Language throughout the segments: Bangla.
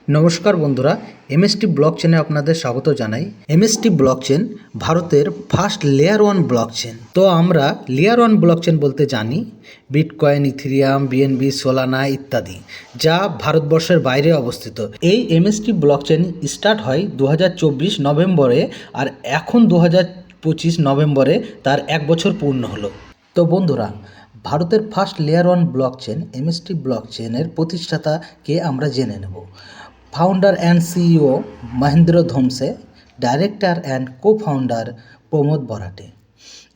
নমস্কার বন্ধুরা, এমএসটি ব্লক চেনে আপনাদের স্বাগত জানাই। এমএসটি ব্লক চেন ভারতের first layer one block chain. তো আমরা লেয়ার ওয়ান ব্লক চেন বলতে জানি বিটকয়েন, ইথেরিয়াম, বিএনবি, সোলানা ইত্যাদি, যা ভারতবর্ষের বাইরে অবস্থিত। এই এমএসটি ব্লক চেন স্টার্ট হয় 2024 নভেম্বরে, আর এখন 2025 নভেম্বরে তার 1 বছর পূর্ণ হলো। তো বন্ধুরা, ভারতের first layer one blockchain MST ব্লক চেনের প্রতিষ্ঠাতাকে আমরা জেনে নেব। Founder and CEO Mahendra Dhomse, director and co-founder Pramod Barate.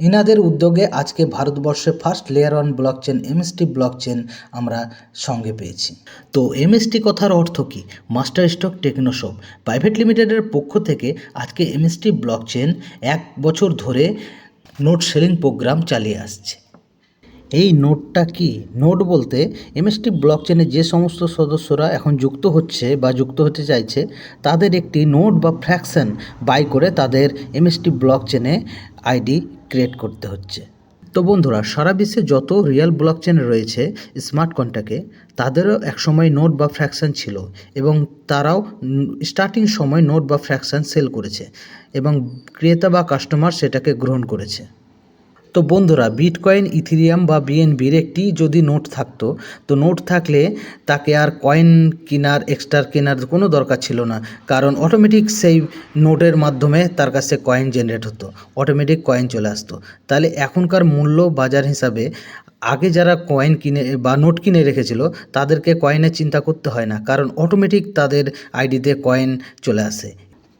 ইনাদের উদ্যোগে আজকে ভারতবর্ষে first layer one blockchain MST blockchain আমরা সঙ্গে পেয়েছি। তো এমএসটি কথার অর্থ কী? মাস্টার স্টক টেকনোশপ প্রাইভেট লিমিটেডের পক্ষ থেকে আজকে এমএসটি ব্লক চেন 1 বছর ধরে নোট সেলিং প্রোগ্রাম চালিয়ে আসছে। এই নোটটা কি? নোট বলতে এমএসটি ব্লক চেনে যে সমস্ত সদস্যরা এখন যুক্ত হচ্ছে বা যুক্ত হতে চাইছে, তাদের একটি নোট বা ফ্র্যাকশন বাই করে তাদের এমএসটি ব্লক চেনে আইডি ক্রিয়েট করতে হচ্ছে। তো বন্ধুরা, সারা বিশ্বে যত রিয়েল ব্লক চেন রয়েছে স্মার্ট কন্ট্রাক্টে, তাদেরও একসময় নোট বা ফ্র্যাকশন ছিল, এবং তারাও স্টার্টিং সময় নোট বা ফ্র্যাকশন সেল করেছে, এবং ক্রেতা বা কাস্টমার সেটাকে গ্রহণ করেছে। তো বন্ধুরা, বিটকয়েন, ইথেরিয়াম বা বিএনবির একটি যদি নোট থাকতো, তো নোট থাকলে তাকে আর কয়েন কেনার, এক্সট্রা কেনার কোনো দরকার ছিল না, কারণ অটোমেটিক সেই নোটের মাধ্যমে তার কাছে কয়েন জেনারেট হতো, অটোমেটিক কয়েন চলে আসতো। তাহলে এখনকার মূল্য বাজার হিসাবে আগে যারা কয়েন কিনে বা নোট কিনে রেখেছিল, তাদেরকে কয়েনের চিন্তা করতে হয় না, কারণ অটোমেটিক তাদের আইডিতে কয়েন চলে আসে।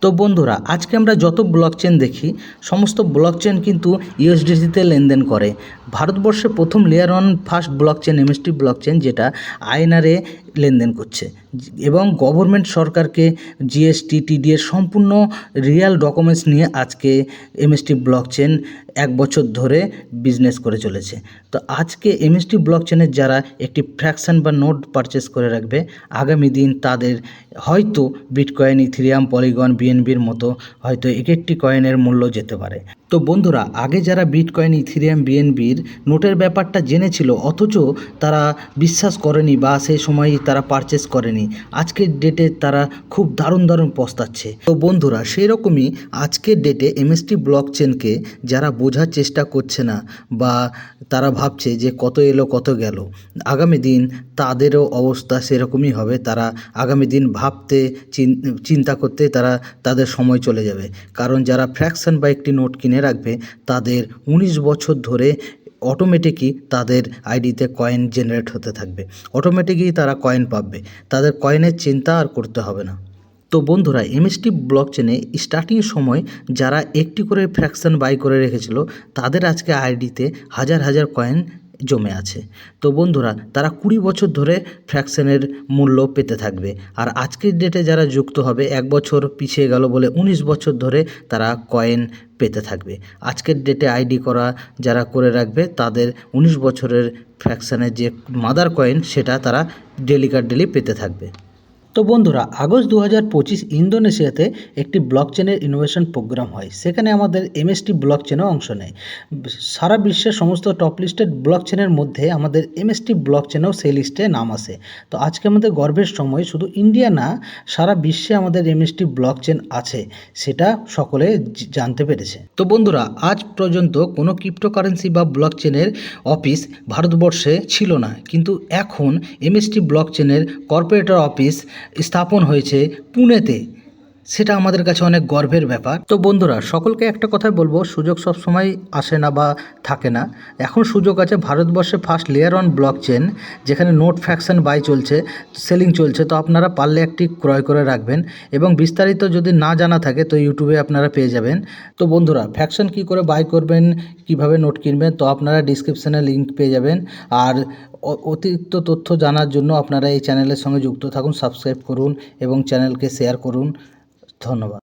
তো বন্ধুরা, আজকে আমরা যত ব্লক চেন দেখি, সমস্ত ব্লক চেন কিন্তু ইউএসডিসিতে লেনদেন করে। ভারতবর্ষে প্রথম layer one first block chain MST block chain, যেটা আইএনআরে লেনদেন করছে, এবং গভর্নমেন্ট সরকারকে জিএসটি, টিডিএর সম্পূর্ণ রিয়াল ডকুমেন্টস নিয়ে আজকে এমএসটি ব্লক চেন 1 বছর ধরে বিজনেস করে চলেছে। তো আজকে এমএসটি ব্লক চেনের যারা একটি ফ্র্যাকশন বা নোট পারচেস করে রাখবে, আগামী দিন তাদের হয়তো বিটকয়েন, ইথেরিয়াম, পলিগন, বিএনবির মতো হয়তো এক একটি কয়েনের মূল্য যেতে পারে। তো বন্ধুরা, আগে যারা বিটকয়েন, ইথেরিয়াম, বিএনবির নোটের ব্যাপারটা জেনেছিল, অথচ তারা বিশ্বাস করেনি বা সেই সময় তারা পারচেস করেনি, আজকের ডেটে তারা খুব দারুণ পস্তাচ্ছে। তো বন্ধুরা, সেই রকমই আজকের ডেটে এমএসটি ব্লক চেনকে যারা বোঝার চেষ্টা করছে না, বা তারা ভাবছে যে কত এলো কত গেল, আগামী দিন তাদেরও অবস্থা সেরকমই হবে। তারা আগামী দিন ভাবতে, চিন্তা করতে তাদের সময় চলে যাবে, কারণ যারা ফ্র্যাকশন বা একটি নোট কিনে রাখবে, তাদের 19 বছর ধরে অটোমেটিকই তাদের আইডিতে কয়েন জেনারেট হতে থাকবে, অটোমেটিকই তারা কয়েন পাবে, তাদের কয়েনের চিন্তা আর করতে হবে না। তো বন্ধুরা, এমএসটি ব্লক চেনে স্টার্টিং সময় যারা একটি করে ফ্র্যাকশন বাই করে রেখেছিল, তাদের আজকে আইডিতে হাজার হাজার কয়েন জমে আছে। তো বন্ধুরা, তারা 20 বছর ধরে ফ্র্যাকশনের মূল্য পেতে থাকবে, আর আজকের ডেটে যারা যুক্ত হবে, 1 বছর পিছিয়ে গেল বলে 19 বছর ধরে তারা কয়েন পেতে থাকবে। আজকের ডেটে আইডি করা যারা করে রাখবে, তাদের 19 বছরের ফ্র্যাকশনের যে মাদার কয়েন, সেটা তারা ডেলি পেতে থাকবে। তো বন্ধুরা, আগস্ট 2025 ইন্দোনেশিয়াতে একটি ব্লক চেনের ইনোভেশন প্রোগ্রাম হয়, সেখানে আমাদের এমএসটি ব্লক চেনও অংশ নেয়। সারা বিশ্বের সমস্ত টপ লিস্টেড ব্লক চেনের মধ্যে আমাদের এমএসটি ব্লক চেনও সেই লিস্টে নাম আসে। তো আজকে আমাদের গর্বের সময়, শুধু ইন্ডিয়া না, সারা বিশ্বে আমাদের এমএসটি ব্লক চেন আছে, সেটা সকলে জানতে পেরেছে। তো বন্ধুরা, আজ পর্যন্ত কোনো ক্রিপ্টোকারেন্সি বা ব্লক চেনের অফিস ভারতবর্ষে ছিল না, কিন্তু এখন এমএসটি ব্লক চেনের কর্পোরেটর অফিস স্থাপন হয়েছে পুনেতে, সেটা আমাদের কাছে অনেক গর্বের ব্যাপার। তো বন্ধুরা, সকলকে একটা কথাই বলবো, সুযোগ সবসময় আসে না বা থাকে না। এখন সুযোগ আছে, ভারতবর্ষে first layer one block chain, যেখানে নোট ফ্র্যাকশন বাই চলছে, সেলিং চলছে। তো আপনারা পারলে একটি ক্রয় করে রাখবেন, এবং বিস্তারিত যদি না জানা থাকে তো ইউটিউবে আপনারা পেয়ে যাবেন। তো বন্ধুরা, ফ্র্যাকশন কী করে বাই করবেন, কিভাবে নোট কিনবেন, তো আপনারা ডিসক্রিপশানে লিঙ্ক পেয়ে যাবেন। আর অতিরিক্ত তথ্য জানার জন্য আপনারা এই চ্যানেলের সঙ্গে যুক্ত থাকুন, সাবস্ক্রাইব করুন এবং চ্যানেলকে শেয়ার করুন। ধন্যবাদ।